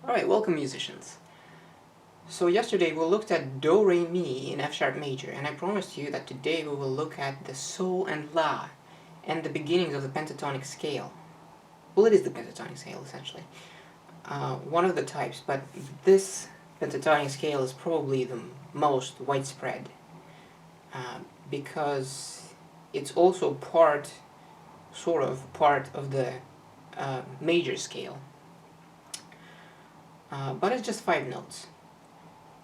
Alright, welcome musicians. So yesterday we looked at Do, Re, Mi in F sharp major, and I promised you that today we will look at the Sol and La and the beginnings of the pentatonic scale. Well, it is the pentatonic scale essentially. One of the types, but this pentatonic scale is probably the most widespread because it's also sort of part of the major scale. But it's just 5 notes.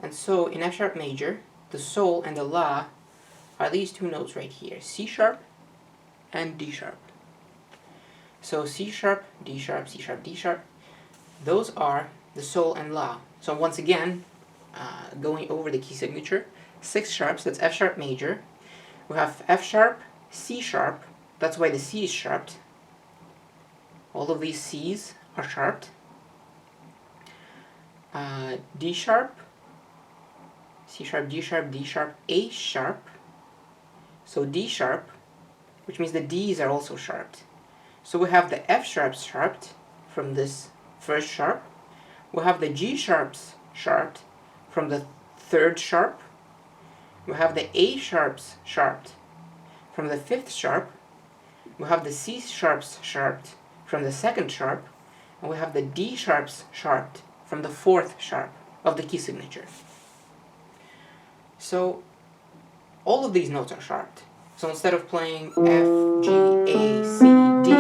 And so in F sharp major, the Sol and the La are these 2 notes right here, C sharp and D sharp. So C sharp, D sharp, C sharp, D sharp, those are the Sol and La. So once again, going over the key signature, 6 sharps, that's F sharp major. We have F sharp, C sharp, that's why the C is sharped. All of these C's are sharped. D sharp, C sharp, D sharp, D sharp, A sharp. So D sharp, which means the D's are also sharped. So we have the F sharps sharped from this first sharp. We have the G sharps sharped from the third sharp. We have the A sharps sharped from the fifth sharp. We have the C sharps sharped from the second sharp. And we have the D sharps sharped from the fourth sharp of the key signature. So all of these notes are sharped. So instead of playing F, G, A, C, D,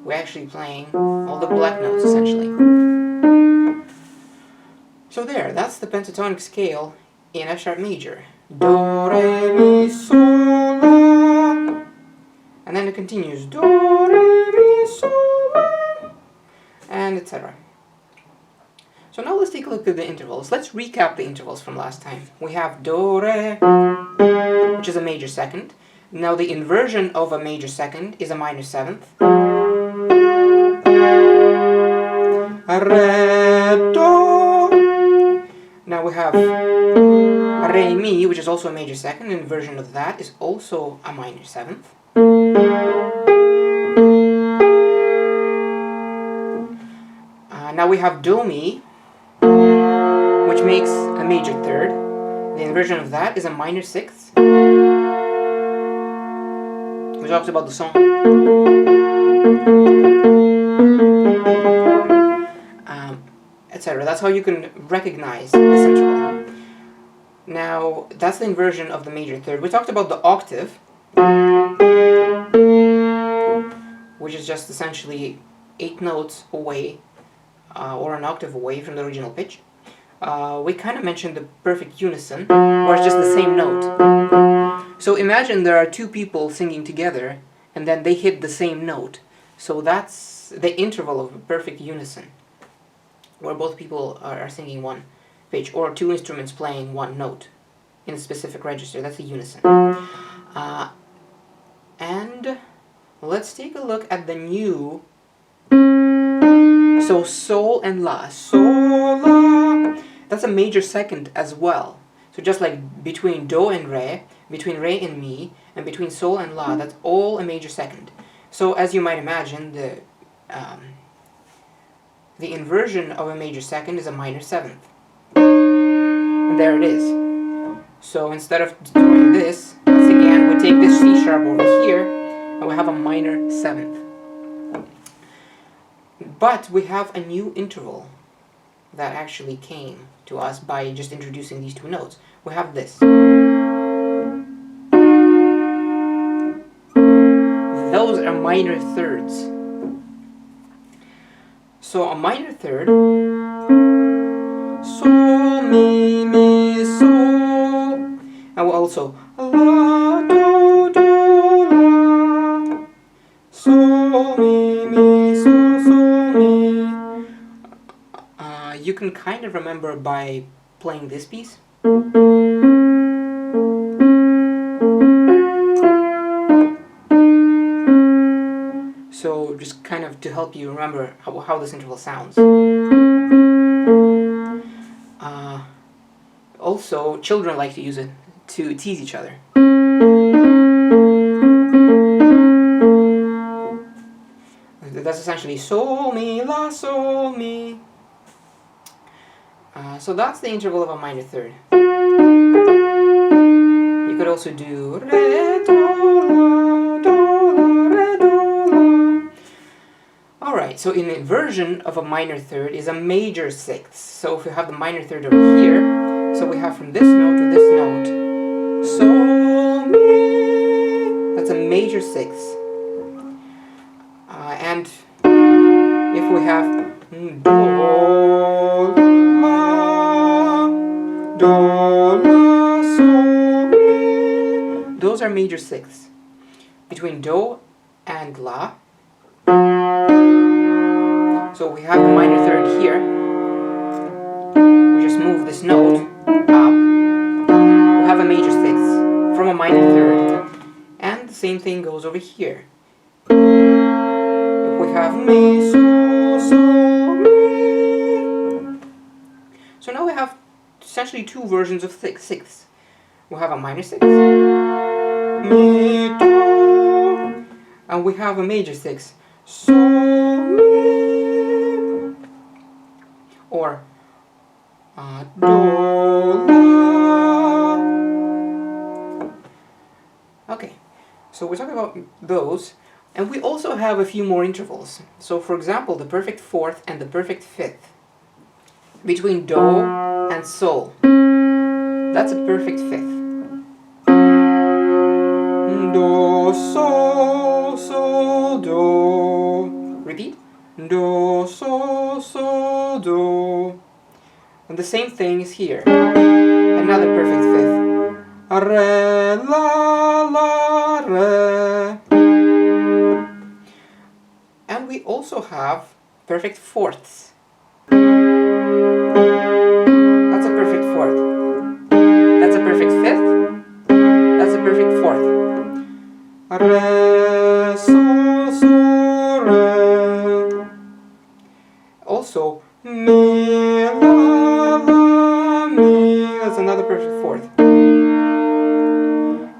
we're actually playing all the black notes essentially. So that's the pentatonic scale in F sharp major. Do, Re, Mi, Sol, La. And then it continues Do, Re, Mi, Sol, La, and etc. So now let's take a look at the intervals. Let's recap the intervals from last time. We have Do, Re, which is a major second. Now the inversion of a major second is a minor seventh. Re, Do. Now we have Re, Mi, which is also a major second. The inversion of that is also a minor seventh. Now we have Do, Mi, which makes a major third. The inversion of that is a minor sixth. We talked about the song. Etc. That's how you can recognize this interval. Now, that's the inversion of the major third. We talked about the octave, which is just essentially 8 notes away, or an octave away from the original pitch. We kind of mentioned the perfect unison, where it's just the same note. So imagine there are 2 people singing together, and then they hit the same note. So that's the interval of a perfect unison, where both people are singing one pitch, or 2 instruments playing one note in a specific register. That's a unison. And let's take a look at the new. So Sol and La. Sol, La. That's a major second as well. So just like between Do and Re, between Re and Mi, and between Sol and La, that's all a major second. So as you might imagine, the inversion of a major second is a minor seventh. And there it is. So instead of doing this, once again, we take this C sharp over here, and we have a minor seventh. But we have a new interval that actually came to us by just introducing these 2 notes. We have this. Those are minor thirds. So a minor third, Sol, Mi, Mi, Sol, and we'll also La, Do, Do, La, Sol, Mi, Mi, Sol, Sol, Mi. You can kind of remember by playing this piece. So just kind of to help you remember how this interval sounds. Also, children like to use it to tease each other. That's essentially Sol, Mi, La, Sol, Mi. So that's the interval of a minor third. You could also do re, do, la, re, do, la. Alright, so an inversion of a minor third is a major sixth. So if we have the minor third over here, so we have from this note to this note, sol, mi, that's a major sixth. And if we have do, la, sol, mi, those are major sixths. Between do and la, so we have the minor third here. We just move this note up. We have a major sixth from a minor third. And the same thing goes over here. If we have mi, sol, sol, mi. So now we have essentially two versions of sixths. We have a minor sixth, mi, do, and we have a major sixth, sol, mi. Or do, la. Okay, so we're talking about those, and we also have a few more intervals. So for example, the perfect fourth and the perfect fifth. Between do and sol, that's a perfect fifth. Do, sol, sol, do. Repeat. Do, sol, sol, do. And the same thing is here. Another perfect fifth. Re, la, la, re. And we also have perfect fourths. That's a perfect fourth. That's a perfect fifth. That's a perfect fourth. Re, sol, sol, re. Also, mi, la, la, mi. That's another perfect fourth.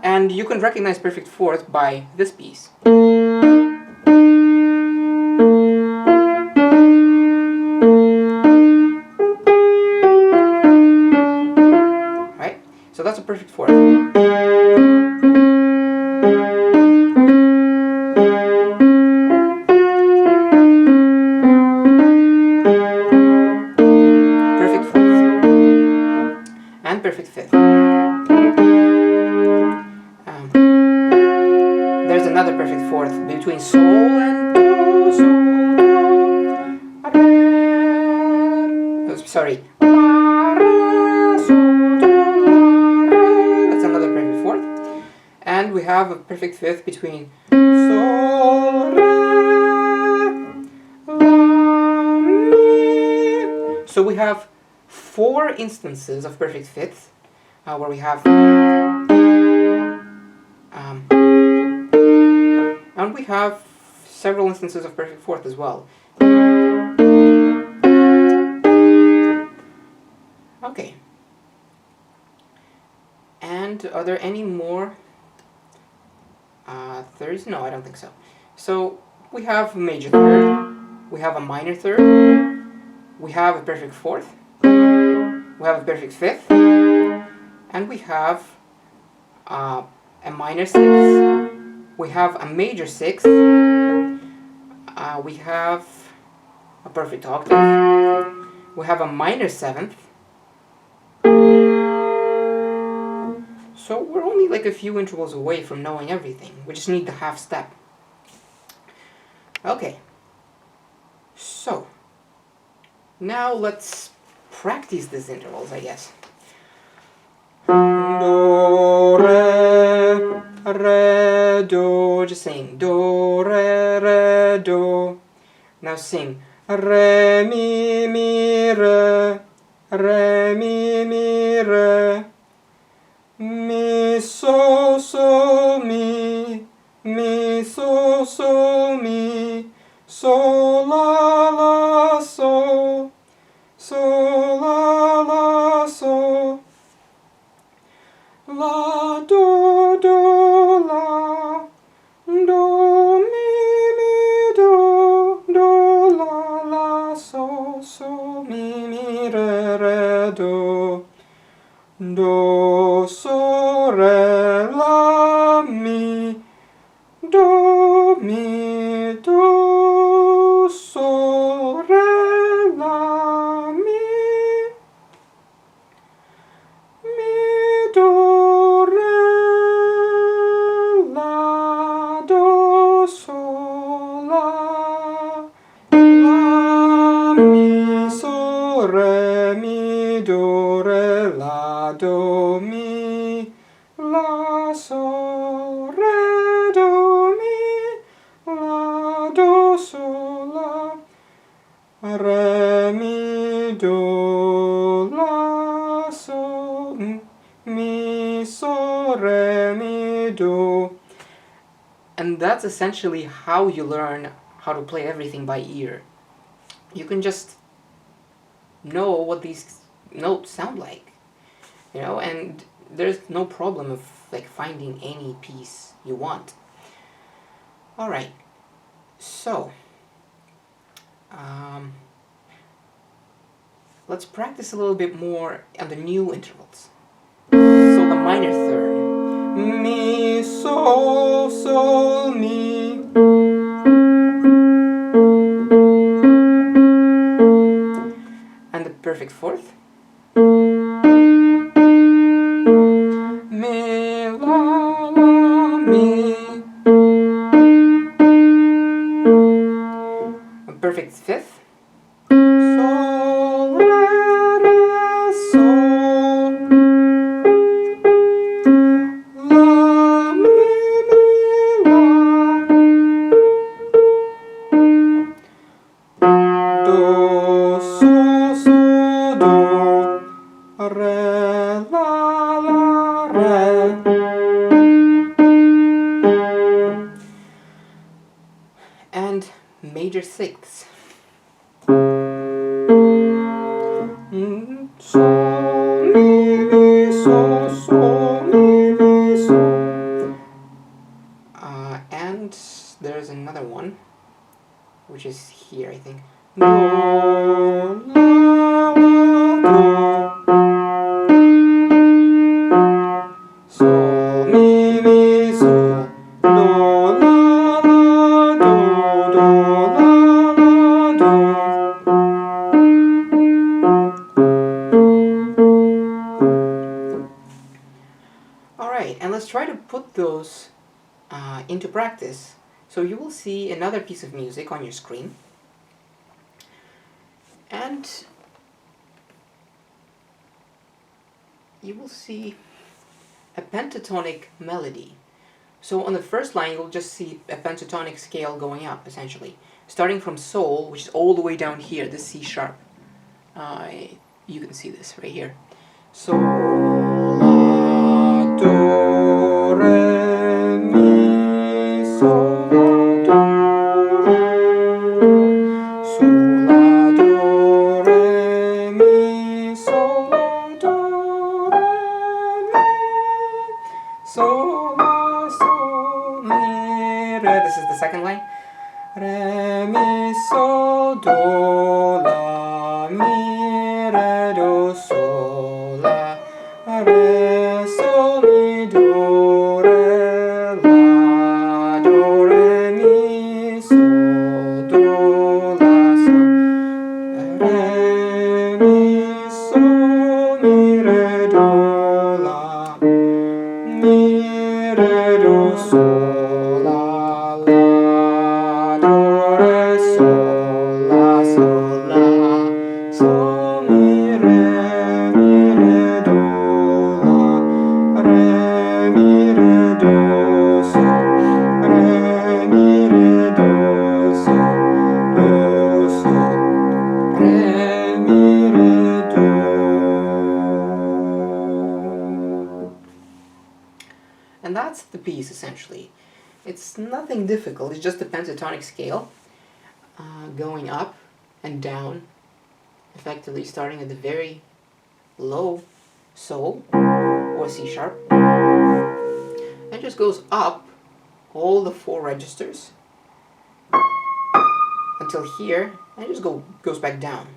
And you can recognize perfect fourth by this piece. Right? So that's a perfect fourth. Perfect fifth. There's another perfect fourth between sol and do, sol, do, re. Oh, sorry. La, re, sol, do, la, re. That's another perfect fourth. And we have a perfect fifth between sol, re, la, mi. So we have 4 instances of perfect fifths where we have and we have several instances of perfect fourth as well. Okay. And are there any more thirds? No, I don't think so. So we have a major third, we have a minor third, we have a perfect fourth, we have a perfect fifth, and we have a minor sixth, we have a major sixth, we have a perfect octave, we have a minor seventh. So we're only like a few intervals away from knowing everything. We just need the half step. Okay. So now let's practice these intervals, I guess. Do, re, do. Just sing do, re, do. Now sing re, mi, re, mi, re. Mi, so, mi, so, mi, so, la, so, la, so, la, do, la, do, mi, do, la, so, mi, re, do, mi, do, sol, re, la, mi, do, re, la, do, sol, la, mi, sol, re, mi, do, re, la, do, mi, la, sol, re, do, mi, la, do, sol, la, re, mi, do, la, sol, mi, sol, re, mi, do. And that's essentially how you learn how to play everything by ear. You can just know what these notes sound like, you know, and there's no problem of like finding any piece you want. Alright, so let's practice a little bit more on the new intervals. So the minor third, mi, sol, sol, mi, and the perfect fourth, mi, la, la, mi, a perfect fifth, sol, re, re, sol, la, mi, la, do, sol, sol, do, re, la, la, re. And major sixths. Sol, mi, sol, sol, mi, sol. And there's another one, which is here, I think. Do, la, la, do. Sol, mi, sol. Do, la, la, do, la, la, do. Alright, and let's try to put those into practice. So you will see another piece of music on your screen, and you will see a pentatonic melody. So on the first line you'll just see a pentatonic scale going up, essentially, starting from sol, which is all the way down here, the C sharp. You can see this right here. Sol, la, do, re, mi, sol, la, do, sol, la, do, re, mi, sol, la, do, re, mi, sol, la, sol, mi, re. This is the second line. Re, mi, sol, do, la, mi, re, do, sol, la, re, sol, mi, do, re, la, do, re, mi, sol, do, la, sol, re, mi, sol, mi, re, do, la, mi, re, do, sol, la, do, re, sol, la, sol, mi, re, do, la, re, mi, re, do, sol, re, mi, re, do, sol, do, sol, re, mi, re, do. And that's the piece, essentially. It's nothing difficult, it's just a pentatonic scale going up and down, effectively starting at the very low sol or C sharp, and just goes up all the four registers until here, and it just goes back down.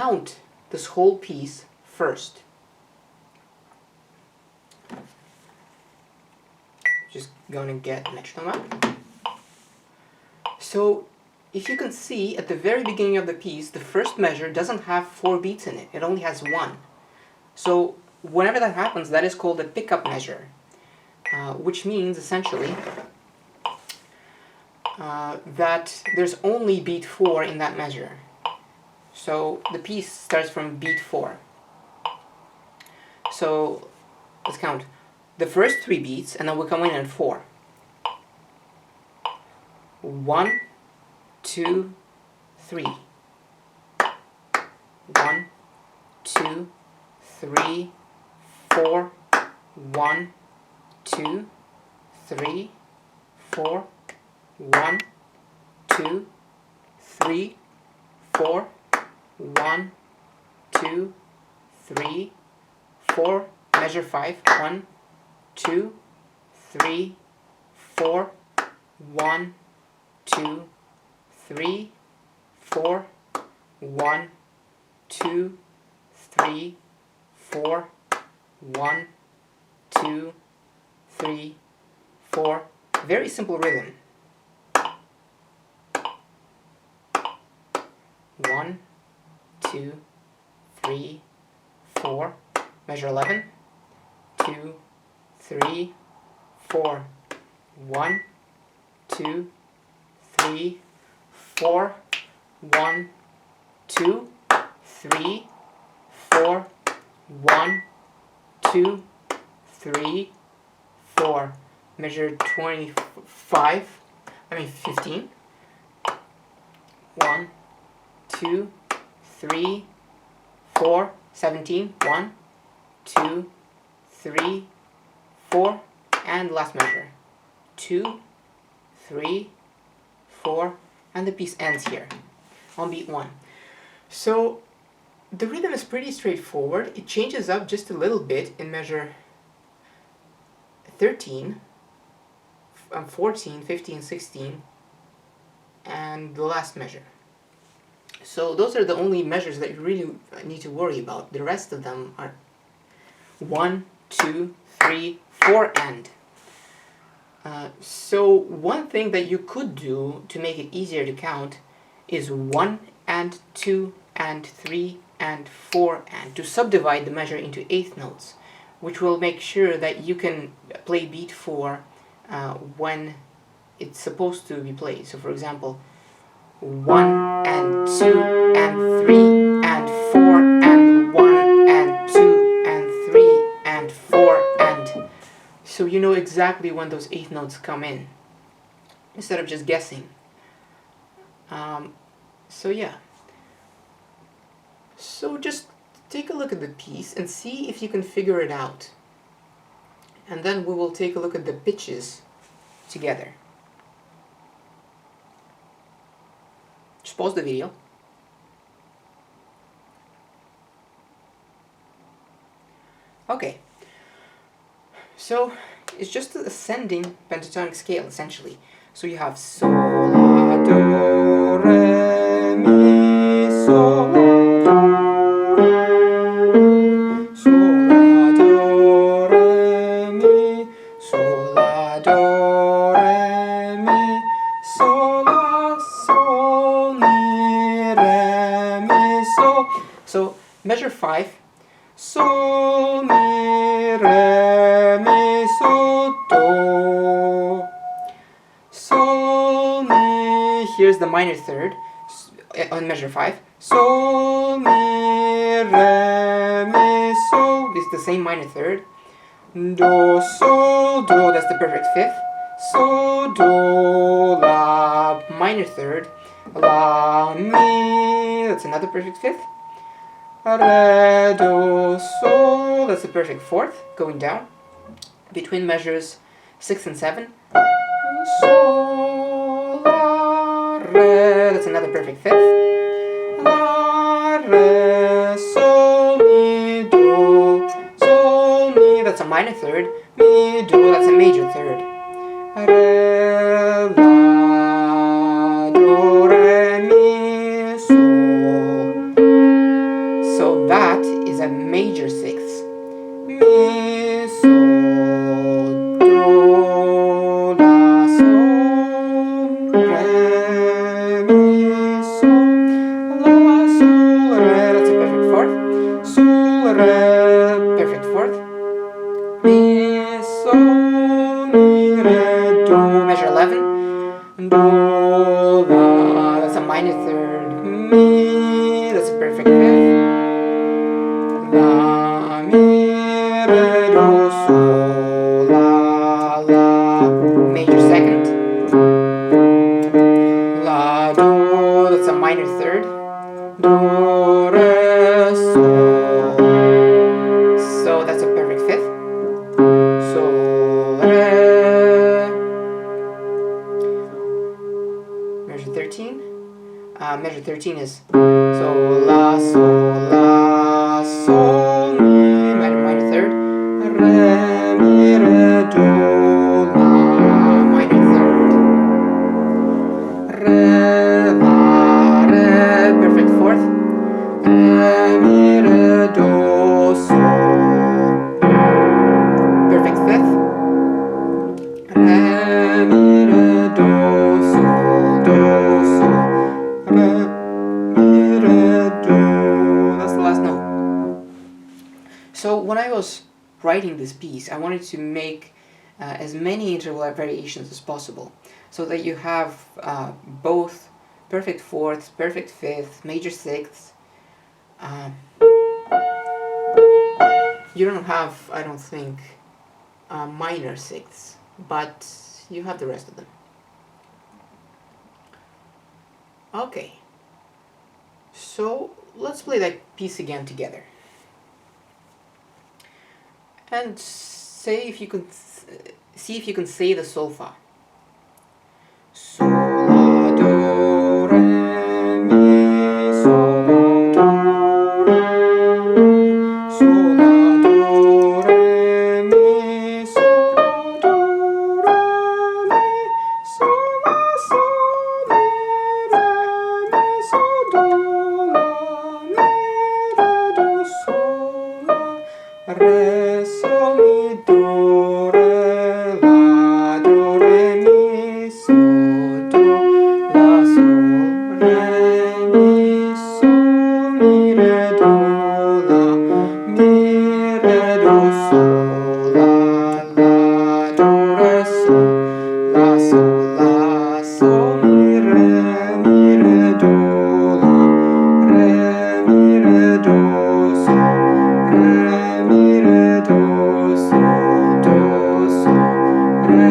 count this whole piece first. Just gonna get metronome out. So if you can see at the very beginning of the piece, the first measure doesn't have 4 beats in it. It only has 1. So whenever that happens, that is called a pickup measure, which means essentially that there's only beat 4 in that measure. So the piece starts from beat 4. So let's count the first 3 beats, and then we come in at 4. 1, 2, 3. 1, 2, 3, 4. 1, 2, 3, 4. 1, 2, 3, 4. 1, 2, 3, 4. Measure 5. 1, 2, 3, 4. 1, 2, 3, 4. 1, 2, 3, 4. 1, 2, 3, 4. Very simple rhythm. 1, 2, 3, 4. Measure 11. 2, 3, 4. 1, 2, 3, 4. 1, 2, 3, 4. 1, 2, 3, 4. Measure 15. 1, 2, 3, 4. 17. 1, 2, 3, 4. And last measure. 2, 3, 4. And the piece ends here on beat 1. So the rhythm is pretty straightforward. It changes up just a little bit in measure 13, 14, 15, 16, and the last measure. So those are the only measures that you really need to worry about. The rest of them are 1, 2, 3, 4, and. So one thing that you could do to make it easier to count is 1 and 2 and 3 and 4 and, to subdivide the measure into 8th notes, which will make sure that you can play beat 4 when it's supposed to be played. So for example, 1 and 2 and 3 and 4 and 1 and 2 and 3 and 4 and. So you know exactly when those 8th notes come in, instead of just guessing. So yeah. So just take a look at the piece and see if you can figure it out. And then we will take a look at the pitches together. Just pause the video. Okay. So it's just an ascending pentatonic scale, essentially. So you have Sol, La, Do, Re, Mi, Sol, La, Do, Re, Mi, Sol, La, Do, Re, Mi, Sol, La, Sol, Mi, Re, Mi, Sol. So measure 5. Sol, Mi, Re, Mi, Sol, Do. Sol, Mi. Here's the minor third on measure 5. Sol, Mi, Re, Mi, Sol. This is the same minor third. Do, Sol, Do. That's the perfect 5th. Sol, Do, La. Minor third. La, Mi. That's another perfect 5th. Re, Do, Sol, that's the perfect 4th, going down, between measures 6 and 7. Sol, La, Re, that's another perfect 5th. La, Re, Sol, Mi, Do, Sol, Mi, that's a minor third. Mi, Do, that's a major third. Re, La, Do, Re, Mi, Sol. do, la, that's a minor third, mi, that's a perfect fifth, la, mi, re, do, sol, la, major second, la, do, that's a minor third, do, re, sol, so that's a perfect fifth, sol, re, measure 13. Measure 13 is sol, la, sol, mi, minor third, re, mi, re, do, la, minor third, re, la, re, perfect fourth, re, mi, re, do, sol, perfect fifth, re, mi, re, do, sol, re, mi, re, do. That's the last note. So when I was writing this piece, I wanted to make as many interval variations as possible, so that you have both perfect fourths, perfect fifths, major sixths. You don't have, I don't think, minor sixths, but you have the rest of them. Okay, so let's play that piece again together, and see if you can say the sol fa. Sol, la, do, re, mi, sol, la, do, re, sol, la, do, re, mi, sol, la, do, re, mi, sol, la, sol, mi, re, mi, sol, do, la, mi, re, do, sol, la, re, sol, mi, do, re, la, do, re, mi, sol, do, la, sol, re, mi, sol, mi, re, do, la, mi, re, do, sol, la, do, re, sol, la, sol, mi, re, do, la, re, mi, re, do, sol, re, mi, re, do, sol, do, sol, re,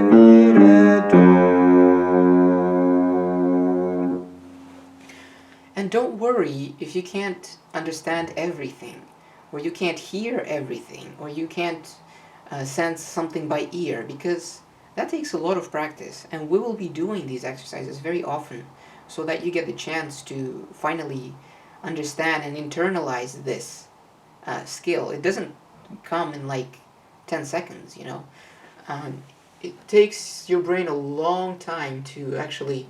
mi, re, do. And don't worry if you can't understand everything, or you can't hear everything, or you can't sense something by ear, because that takes a lot of practice, and we will be doing these exercises very often, so that you get the chance to finally understand and internalize this skill. It doesn't come in like 10 seconds, you know. It takes your brain a long time to actually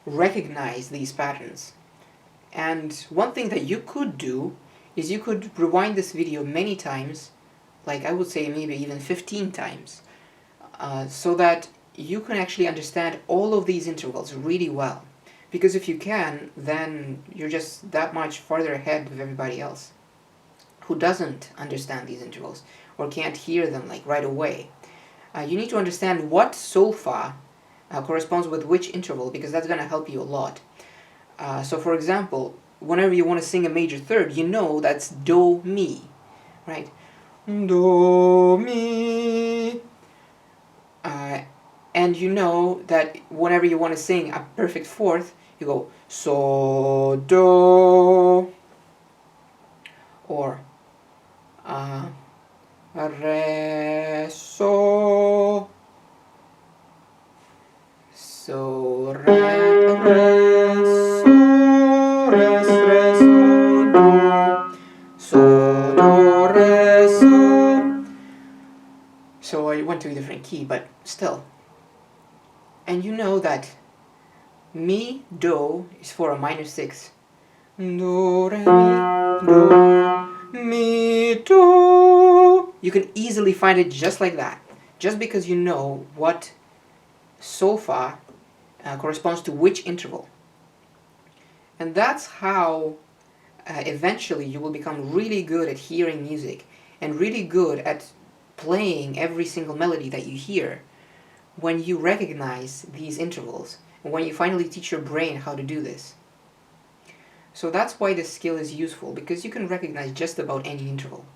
recognize these patterns. And one thing that you could do is you could rewind this video many times, like I would say maybe even 15 times, so that you can actually understand all of these intervals really well. Because if you can, then you're just that much farther ahead of everybody else who doesn't understand these intervals or can't hear them like right away. You need to understand what sol fa corresponds with which interval, because that's going to help you a lot. So for example, whenever you want to sing a major third, you know that's do, mi, right? Do, mi. And you know that whenever you want to sing a perfect fourth, you go so, do, or re, so, re, so, re, so, do, re, so. So I went to a different key, but still. And you know that mi, do is for a minor sixth. Do, re, mi, do. You can easily find it just like that, just because you know what sol fa corresponds to which interval. And that's how eventually you will become really good at hearing music and really good at playing every single melody that you hear. when you recognize these intervals, and when you finally teach your brain how to do this. So that's why this skill is useful, because you can recognize just about any interval.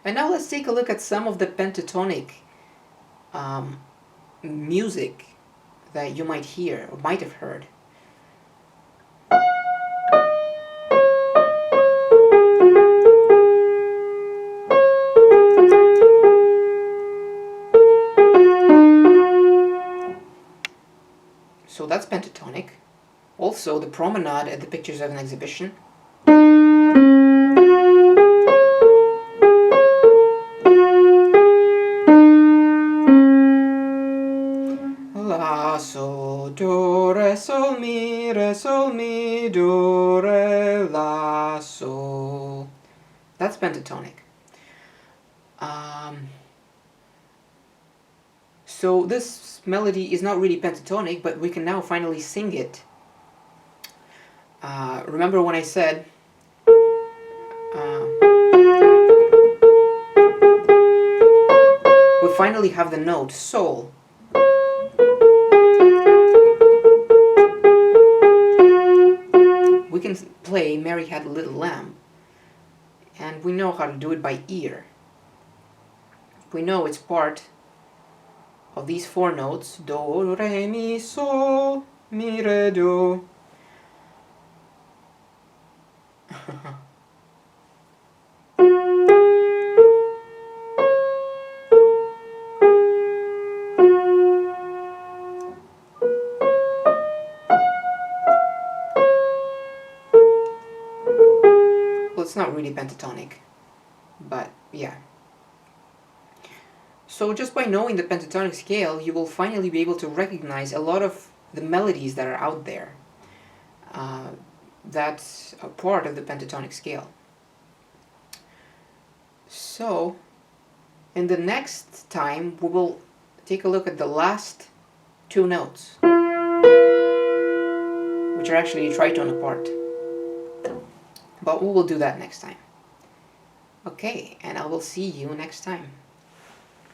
And now let's take a look at some of the pentatonic music that you might hear or might have heard. So that's pentatonic. Also, the promenade at the Pictures of an Exhibition. La, sol, do, re, sol, mi, do, re, la, sol. That's pentatonic. So this melody is not really pentatonic, but we can now finally sing it. Remember when I said we finally have the note sol. We can play Mary Had a Little Lamb, and we know how to do it by ear. We know it's part of these four notes: do, re, mi, sol, mi, re, do. Well, it's not really pentatonic, but yeah. So just by knowing the pentatonic scale, you will finally be able to recognize a lot of the melodies that are out there. That's a part of the pentatonic scale. So, in the next time, we will take a look at the last two notes, which are actually a tritone apart. But we will do that next time. Okay, and I will see you next time.